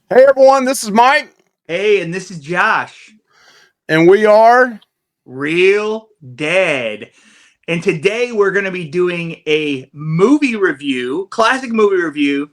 Hey everyone, this is Mike, Hey, and this is Josh, and we are. Real Dead. And today we're going to be doing a movie review, classic movie review,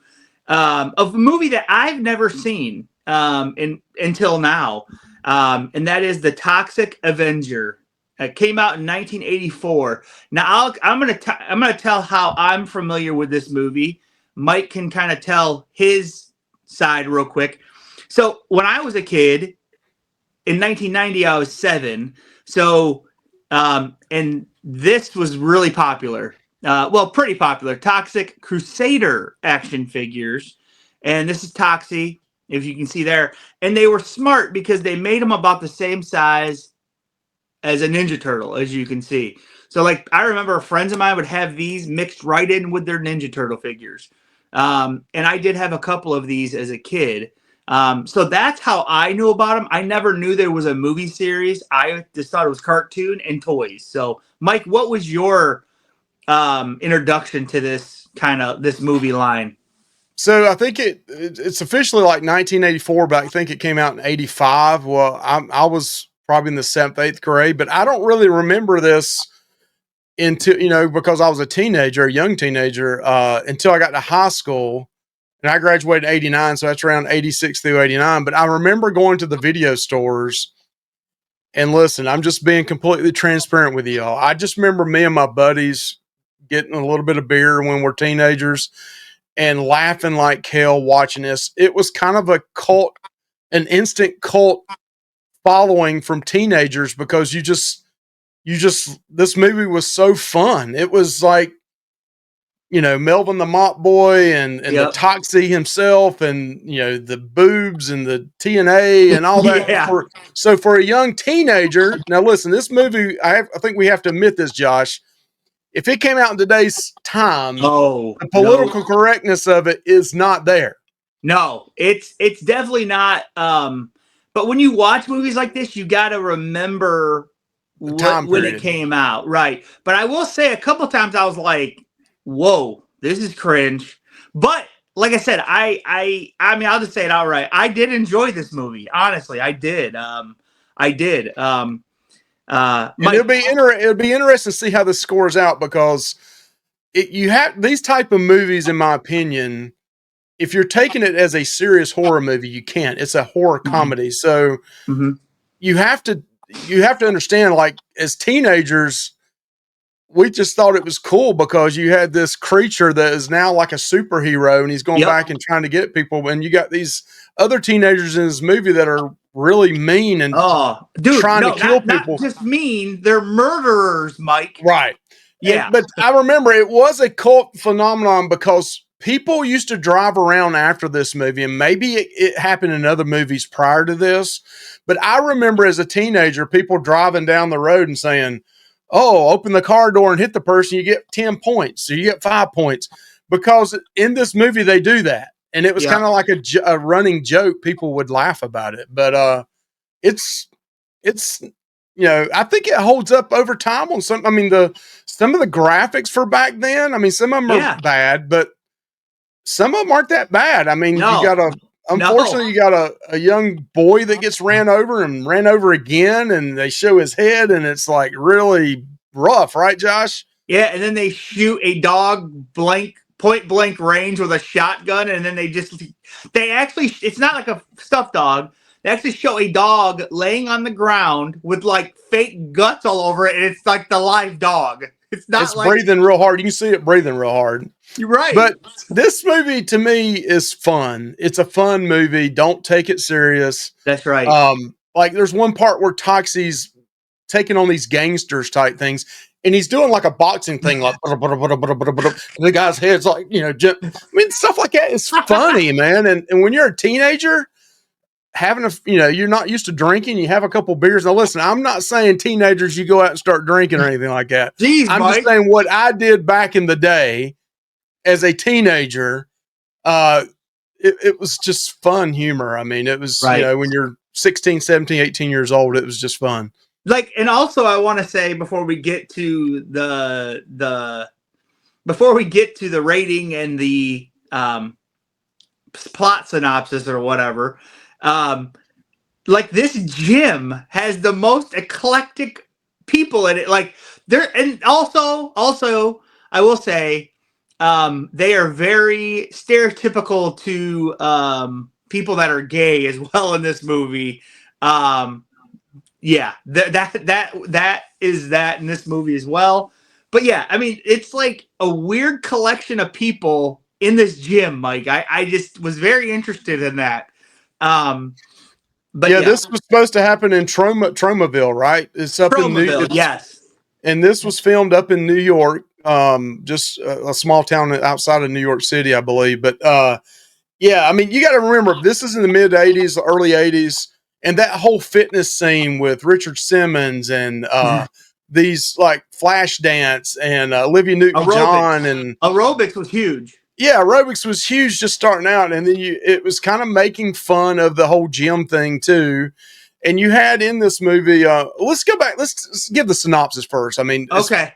of a movie that I've never seen until now. And that is The Toxic Avenger. It came out in 1984. Now I'm gonna tell how I'm familiar with this movie. Mike can kind of tell his side real quick. So when I was a kid, in 1990 I was 7. So and this was really popular. Well, pretty popular. Toxic Crusader action figures, and this is Toxie, if you can see there. And they were smart because they made them about the same size as a Ninja Turtle, as you can see. So, like, I remember friends of mine would have these mixed right in with their Ninja Turtle figures. And I did have a couple of these as a kid. So that's how I knew about them. I never knew there was a movie series. I just thought it was cartoon and toys. So, Mike, what was your introduction to this movie line? So I think it's officially like 1984, but I think it came out in '85. Well, I was probably in the seventh, eighth grade, but I don't really remember this until because I was a teenager, a young teenager, until I got to high school, and I graduated in '89, so that's around '86 through '89. But I remember going to the video stores. And listen, I'm just being completely transparent with y'all. I just remember me and my buddies getting a little bit of beer when we're teenagers and laughing like hell watching this. It was kind of a cult, an instant cult following from teenagers because this movie was so fun. It was like, Melvin the Mop Boy and the Yep. Toxie himself and, the boobs and the TNA and all that. Yeah. So for a young teenager, now listen, this movie, I think we have to admit this, Josh. If it came out in today's time, Oh the no. political correctness of it is not there. No, it's definitely not. But when you watch movies like this, you got to remember The time when it period. came out, right? But I will say a couple times I was like, "Whoa, this is cringe." But like I said, I mean, I'll just say it outright. I did enjoy this movie. Honestly, I did. I did. And Mike. it'll be interesting to see how this scores out because you have these type of movies, in my opinion. If you're taking it as a serious horror movie, you can't. It's a horror Mhm, comedy, so mhm. you have to understand. Like as teenagers, we just thought it was cool because you had this creature that is now like a superhero, and he's going Yep. back and trying to get people. And you got these other teenagers in this movie that are really mean and Oh, dude, trying to no, kill not people. just mean. They're murderers, Mike. Right. Yeah. But I remember it was a cult phenomenon because people used to drive around after this movie, and maybe it happened in other movies prior to this. But I remember as a teenager, people driving down the road and saying, "Oh, open the car door and hit the person, you get 10 points. So you get 5 points." Because in this movie, they do that. And it was kind Yeah. of like a running joke. People would laugh about it. But it's it's I think it holds up over time on some. I mean, some of the graphics for back then. I mean, some of them are Yeah. bad, but some of them aren't that bad. I mean, No. No. unfortunately, you got a young boy that gets ran over and ran over again, and they show his head, and it's like really rough, right, Josh? Yeah, and then they shoot a dog blank point blank range with a shotgun, and then they actually it's not like a stuffed dog. They actually show a dog laying on the ground with like fake guts all over it, and it's like the live dog. It's It's not like breathing real hard. You can see it breathing real hard. you're right. But this movie to me is fun. It's a fun movie. Don't take it serious. That's right. Like there's one part where Toxie's taking on these gangsters type things, and he's doing like a boxing thing, like the guy's head's like, I mean, stuff like that is funny, man. And when you're a teenager, having you're not used to drinking, you have a couple beers. Now, listen, I'm not saying teenagers you go out and start drinking or anything like that. Jeez, I'm just Mike. saying what I did back in the day as a teenager. It was just fun humor. I mean, it was, Right. when you're 16, 17, 18 years old, it was just fun. Like, and also I want to say before we get to the before we get to the rating and the plot synopsis or whatever. Like this gym has the most eclectic people in it. Like there, and also, I will say, they are very stereotypical to people that are gay as well in this movie. Um, yeah, that is that in this movie as well. But yeah, I mean, it's like a weird collection of people in this gym, Mike. I just was very interested in that. Um, but Yeah, yeah, this was supposed to happen in Tromaville, right? It's up in New. Promaville, It's yes. and this was filmed up in New York, just a small town outside of New York City, I believe. But yeah, I mean, you got to remember this is in the mid '80s, early '80s, and that whole fitness scene with Richard Simmons and these like Flash Dance and Olivia Newton-John Aerobics. and Aerobics was huge. yeah, aerobics was huge just starting out, and then it was kind of making fun of the whole gym thing too. And you had in this movie, let's go back. Let's give the synopsis first. I mean, Okay.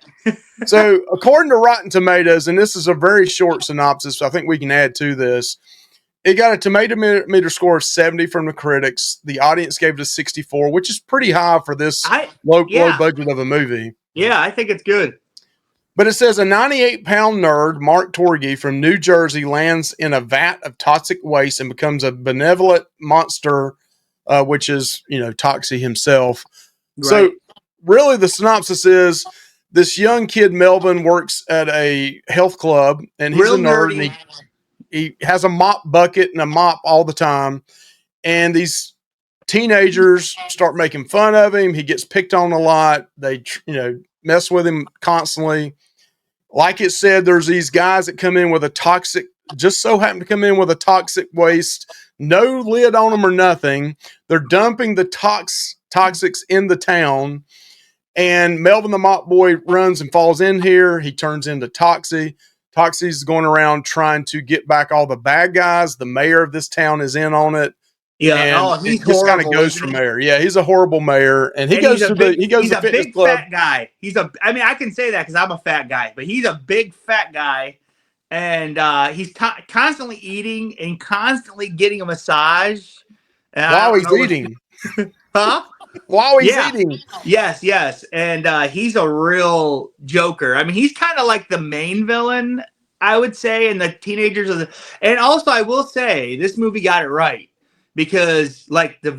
so according to Rotten Tomatoes, and this is a very short synopsis, so I think we can add to this. It got a tomato meter score of 70 from the critics. The audience gave it a 64, which is pretty high for this low budget of a movie. Yeah, I think it's good. But it says a 98-pound nerd, Mark Torgey from New Jersey, lands in a vat of toxic waste and becomes a benevolent monster, which is, Toxie himself. Right. So really the synopsis is this young kid, Melvin, works at a health club, and he's a nerd, and he has a mop bucket and a mop all the time. And these teenagers start making fun of him. He gets picked on a lot. They, mess with him constantly. Like it said, there's these guys that come in with a toxic, just so happen to come in with a toxic waste, no lid on them or nothing. They're dumping the toxics in the town. And Melvin the Mop Boy runs and falls in here. He turns into Toxie. Toxie's going around trying to get back all the bad guys. The mayor of this town is in on it. Yeah, and he's horrible. Kind of goes from there. Yeah, he's a horrible mayor, and he goes to the fitness club. Fat guy. I mean, I can say that because I'm a fat guy, but he's a big fat guy, and he's constantly eating and constantly getting a massage while he's eating. Huh? While he's eating. Yes, and he's a real joker. I mean, he's kind of like the main villain, I would say, and the teenagers of the. And also, I will say this movie got it right. Because like the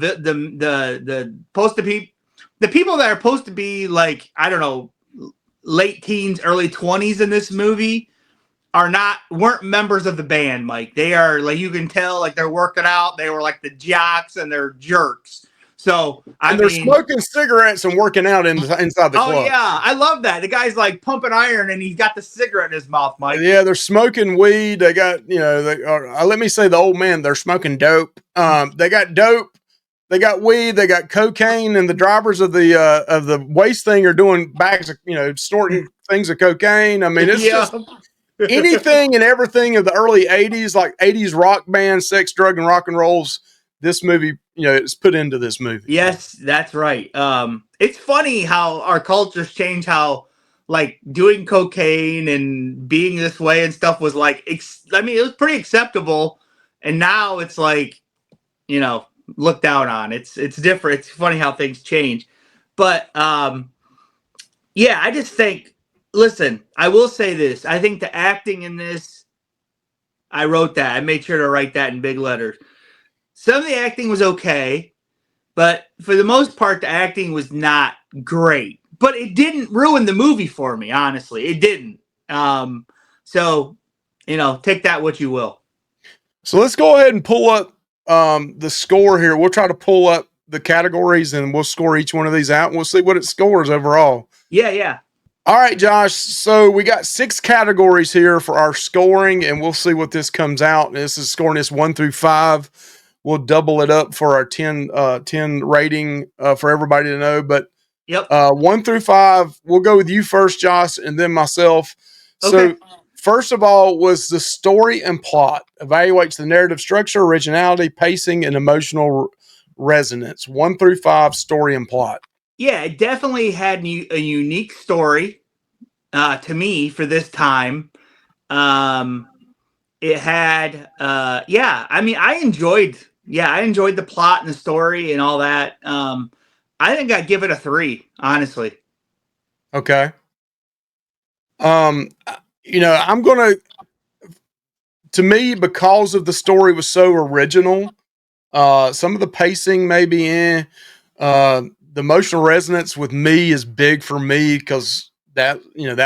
supposed to be the people that are supposed to be like, I don't know, late teens, early 20s in this movie weren't members of the band, Mike. They are, like, you can tell, like, they're working out. They were like the jocks and they're jerks. So they're smoking cigarettes and working out inside the club. Oh yeah, I love that. The guy's like pumping iron and he's got the cigarette in his mouth, Mike. Yeah, they're smoking weed. They got, let me say the old man, they're smoking dope. They got dope, they got weed, they got cocaine, and the drivers of the waste thing are doing bags of, snorting things of cocaine. I mean, it's just anything and everything of the early 80s, like 80s rock band, sex, drug, and rock and rolls. This movie, it's put into this movie. Yes, that's right. It's funny how our cultures change, how like doing cocaine and being this way and stuff was like, I mean, it was pretty acceptable. And now it's like, looked down on. It's different. It's funny how things change. But yeah, I just think, listen, I will say this. I think the acting in this, I wrote that. I made sure to write that in big letters. Some of the acting was okay, but for the most part, the acting was not great. But it didn't ruin the movie for me, honestly. It didn't. So, take that what you will. So let's go ahead and pull up the score here. We'll try to pull up the categories and we'll score each one of these out and we'll see what it scores overall. Yeah. All right, Josh. So we got 6 categories here for our scoring, and we'll see what this comes out. And this is scoring this 1 through 5. We'll double it up for our 10 rating for everybody to know. But 1 through 5, we'll go with you first, Josh, and then myself. Okay. So first of all was the story and plot. Evaluates the narrative structure, originality, pacing, and emotional resonance. 1 through 5, story and plot. Yeah, it definitely had a unique story to me for this time. It had, yeah. I mean, I enjoyed the plot and the story and all that. I think I'd give it a 3, honestly. Okay. Um, I'm gonna to me because of the story was so original. Some of the pacing maybe the emotional resonance with me is big for me because that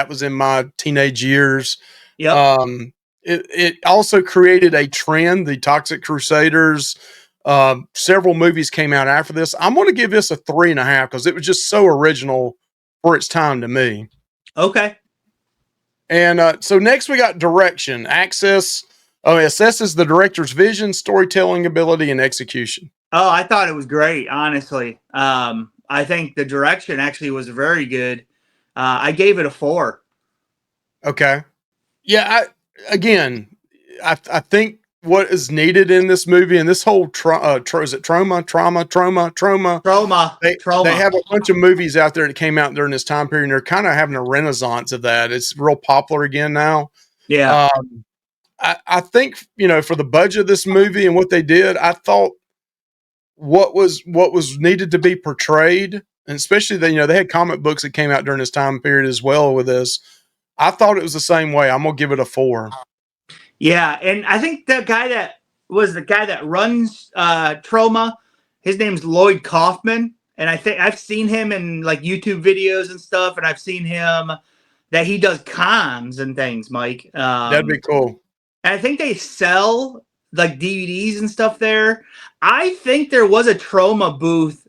was in my teenage years. Yep. Um, it also created a trend. The Toxic Crusaders. Several movies came out after this. I'm going to give this a 3.5 because it was just so original for its time to me. Okay. And so next we got direction. Assesses the director's vision, storytelling ability, and execution. Oh, I thought it was great, honestly. I think the direction actually was very good. I gave it a 4. Okay. Yeah. I think what is needed in this movie and this whole is it trauma. Trauma. They Trauma. have a bunch of movies out there that came out during this time period, and they're kind of having a renaissance of that. It's real popular again now. Yeah. I think for the budget of this movie and what they did, I thought what was needed to be portrayed, and especially they had comic books that came out during this time period as well with this. I thought it was the same way. I'm gonna give it a 4. Yeah, and I think the guy that runs Trauma, his name's Lloyd Kaufman, and I think I've seen him in like YouTube videos and stuff, and I've seen him that he does cons and things, Mike. That'd be cool. And I think they sell like DVDs and stuff there. I think there was a Trauma booth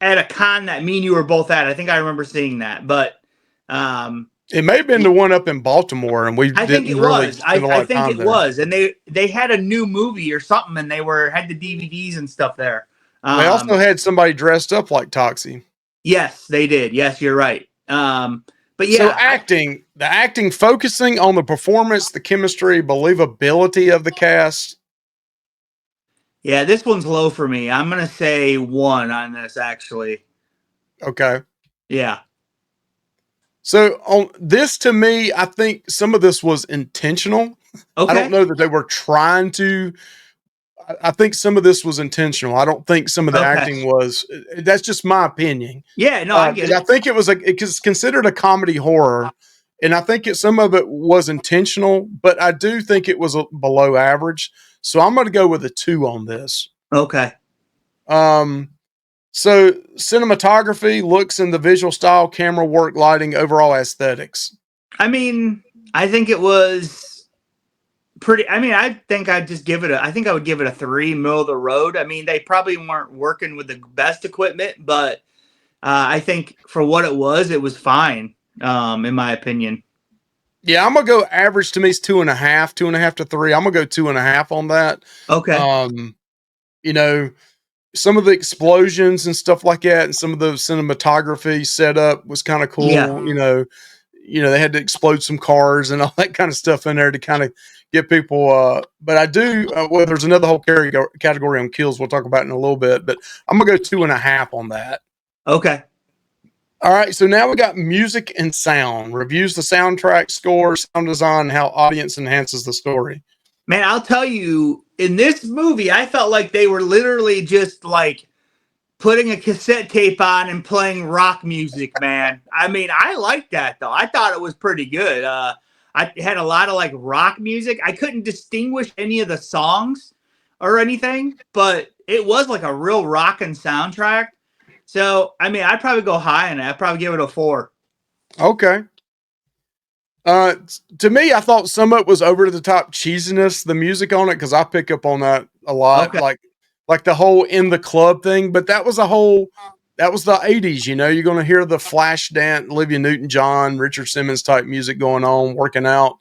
at a con that me and you were both at. I think I remember seeing that, but It may have been the one up in Baltimore, and we I think didn't it really was. spend a lot I of think time it there. was, and they had a new movie or something, and they had the DVDs and stuff there. They also had somebody dressed up like Toxie. Yes, they did. Yes, you're right. But So yeah, the acting focusing on the performance, the chemistry, believability of the cast. yeah, this one's low for me. I'm gonna say 1 on this, actually. Okay. Yeah. So on this, to me, I think some of this was intentional. I don't Okay. know that they were trying to. I think some of this was intentional. I don't think some of the Okay. acting was. That's just my opinion. Yeah. No, I get 'Cause I it. think it's considered a comedy horror, and I think some of it was intentional, but I do think it was below average. So I'm going to go with a 2 on this. Okay. Um, so cinematography, looks, and the visual style, camera work, lighting, overall aesthetics. I mean, I think it was pretty. I mean, I think I'd just give it a. I think I would give it a 3, middle of the road. I mean, they probably weren't working with the best equipment, but I think for what it was fine. In my opinion. Yeah, I'm gonna go average to me is 2.5, 2.5 to 3. I'm gonna go 2.5 on that. Okay. Um, you know, some of the explosions and stuff like that, and some of the cinematography setup was kind of Yeah. cool. They had to explode some cars and all that kind of stuff in there to kind of get people. But I do. Well, there's another whole category on kills we'll talk about in a little bit. But I'm gonna go 2.5 on that. Okay. All right, so now we got music and sound. Reviews the soundtrack, score, sound design, how audience enhances the story. Man, I'll tell you, in this movie, I felt like they were literally just like putting a cassette tape on and playing rock music, man. I mean, I liked that though. I thought it was pretty good. I had a lot of like rock music. I couldn't distinguish any of the songs or anything, but it was like a real rockin' soundtrack. So, I mean, I'd probably go high on it. I'd probably give it a 4. Okay. To me, I thought some of it was over the top cheesiness, the music on it, because I pick up on that a lot, Okay. like the whole in the club thing. But that was the '80s. You're going to hear the flash dance, Olivia Newton-John, Richard Simmons type music going on, working out,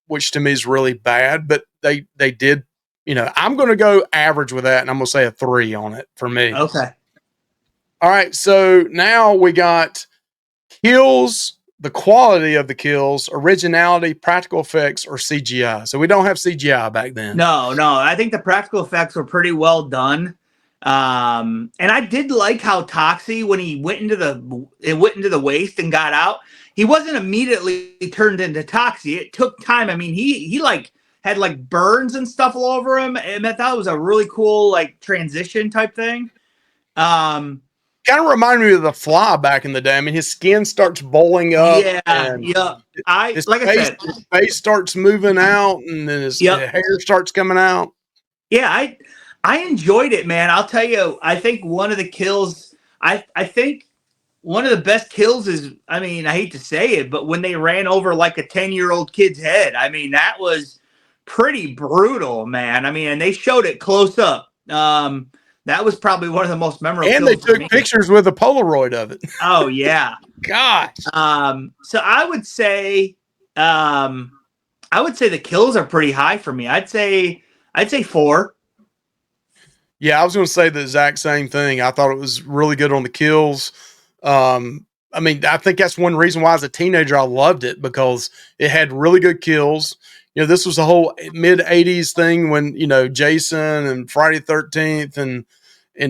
which to me is really bad. But they did. I'm going to go average with that, and I'm going to say a 3 on it for me. Okay. All right, so now we got kills, the quality of the kills, originality, practical effects, or CGI. So we don't have CGI back then. No. I think the practical effects were pretty well done. And I did like how Toxie, when he went into the waste and got out, he wasn't immediately turned into Toxie. It took time. I mean, he like had like burns and stuff all over him, and I thought it was a really cool like transition type thing. Kind of reminded me of the Fly back in the day. I mean, his skin starts bowling up, Yeah, and yeah. I his like I said, his face starts moving out, and then his yep, hair starts coming out. yeah. I enjoyed it, man. I'll tell you. I think one of the kills. I think one of the best kills is. I mean, I hate to say it, but when they ran over like a 10-year-old kid's head. I mean, that was pretty brutal, man. I mean, and they showed it close up. That was probably one of the most memorable And they kills for took me. pictures with a Polaroid of it. Oh yeah. Gosh. So I would say the kills are pretty high for me. I'd say 4. Yeah, I was going to say the exact same thing. I thought it was really good on the kills. I mean, I think that's one reason why as a teenager I loved it, because it had really good kills. You know, this was the whole mid 80s thing when, you know, Jason and Friday the 13th and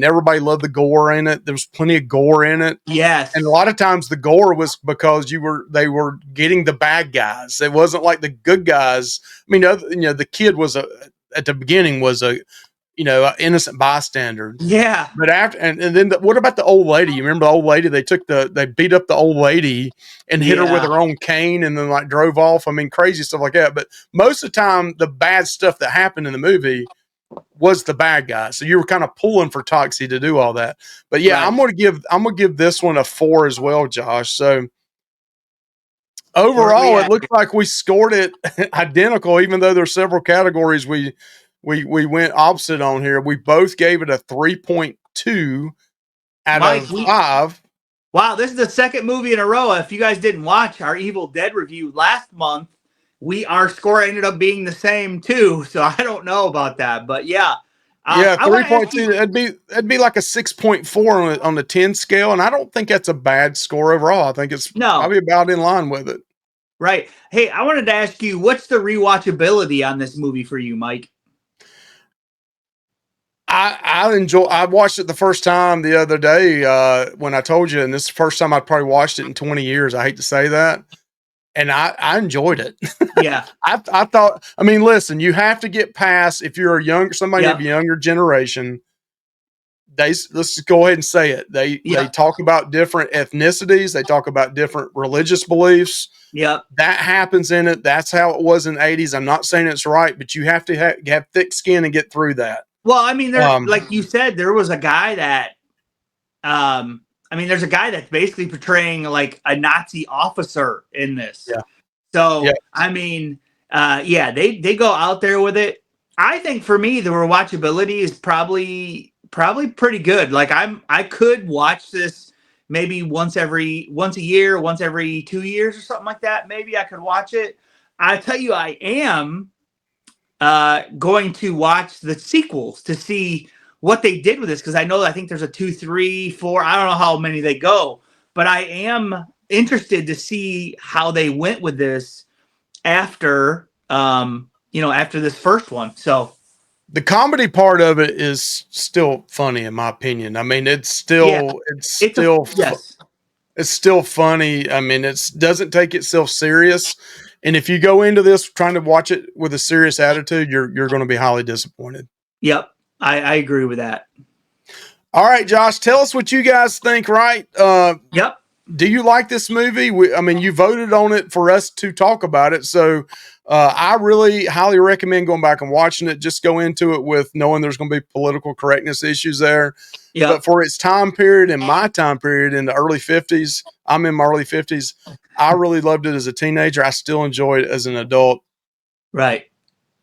everybody loved the gore in it. There was plenty of gore in it. Yes. And a lot of times the gore was because they were getting the bad guys. It wasn't like the good guys. I mean, the kid was at the beginning was a innocent bystander. Yeah. But after and then what about the old lady? You remember the old lady? They beat up the old lady and hit her with her own cane and then like drove off. I mean, crazy stuff like that. But most of the time, the bad stuff that happened in the movie was the bad guy. So you were kind of pulling for Toxie to do all that. But yeah, Right. I'm gonna give this one a 4 as well, Josh. So overall, it looks like we scored it identical, even though there's several categories we went opposite on here. We both gave it a 3.2 out of 5. Wow, this is the second movie in a row. If you guys didn't watch our Evil Dead review last month, our score ended up being the same too. So I don't know about that, but yeah. Yeah, 3.2. That'd be like a 6.4 on the 10 scale, and I don't think that's a bad score overall. I think it's probably about in line with it. Right. Hey, I wanted to ask you, what's the rewatchability on this movie for you, Mike? I watched it the first time the other day when I told you, and this is the first time I'd probably watched it in 20 years. I hate to say that. And I enjoyed it. Yeah. I thought, I mean, listen, you have to get past, if you're somebody of a younger generation, let's just go ahead and say it. They talk about different ethnicities. They talk about different religious beliefs. Yep. That happens in it. That's how it was in the 80s. I'm not saying it's right, but you have to have thick skin and get through that. Well, I mean, like you said, there was a guy that, there's a guy that's basically portraying like a Nazi officer in this. Yeah. So, yeah. I mean, they go out there with it. I think for me, the rewatchability is probably pretty good. Like I could watch this maybe once a year, once every 2 years or something like that. Maybe I could watch it. I tell you, I am going to watch the sequels to see what they did with this, because I think there's a 2, 3, 4. I don't know how many they go, but I am interested to see how they went with this after after this first one. So the comedy part of it is still funny, in my opinion. I mean, it's still funny. I mean, it doesn't take itself serious. And if you go into this trying to watch it with a serious attitude, you're going to be highly disappointed. Yep. I agree with that. All right, Josh, tell us what you guys think, right? Yep. Do you like this movie? You voted on it for us to talk about it. So I really highly recommend going back and watching it. Just go into it with knowing there's going to be political correctness issues there. Yep. But for its time period and my time period in the early 50s, I'm in my early 50s, I really loved it as a teenager. I still enjoy it as an adult. Right.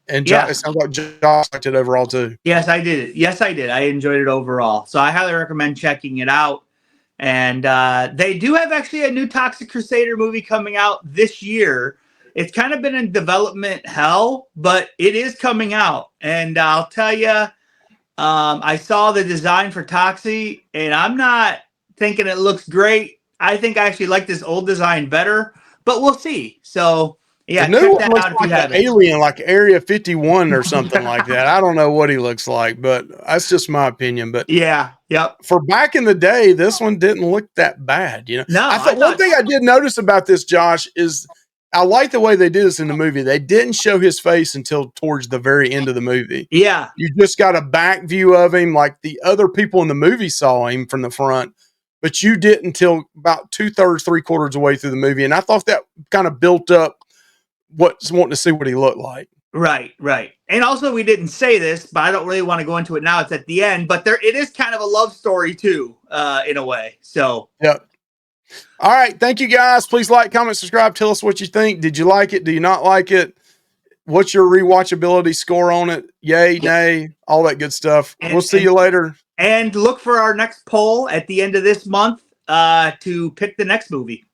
And it sounds like Josh liked it overall too. Yes, I did. I enjoyed it overall. So I highly recommend checking it out. And they do have actually a new Toxic Crusader movie coming out this year. It's kind of been in development hell, but it is coming out. And I'll tell you, I saw the design for Toxie, and I'm not thinking it looks great. I think I actually like this old design better, but we'll see. So, yeah, check that out if you have it. Alien, like Area 51 or something like that. I don't know what he looks like, but that's just my opinion. But yeah, yep. For back in the day, this one didn't look that bad. You know, no. One thing I did notice about this, Josh, is I like the way they did this in the movie. They didn't show his face until towards the very end of the movie. Yeah. You just got a back view of him, like the other people in the movie saw him from the front, but you didn't until about 2/3, 3/4 away through the movie. And I thought that kind of built up what's wanting to see what he looked like. Right, right. And also, we didn't say this, but I don't really want to go into it now. It's at the end, but it is kind of a love story too, in a way. So, yeah. All right. Thank you guys. Please like, comment, subscribe. Tell us what you think. Did you like it? Do you not like it? What's your rewatchability score on it? Yay, nay, all that good stuff. We'll see you later. And look for our next poll at the end of this month to pick the next movie.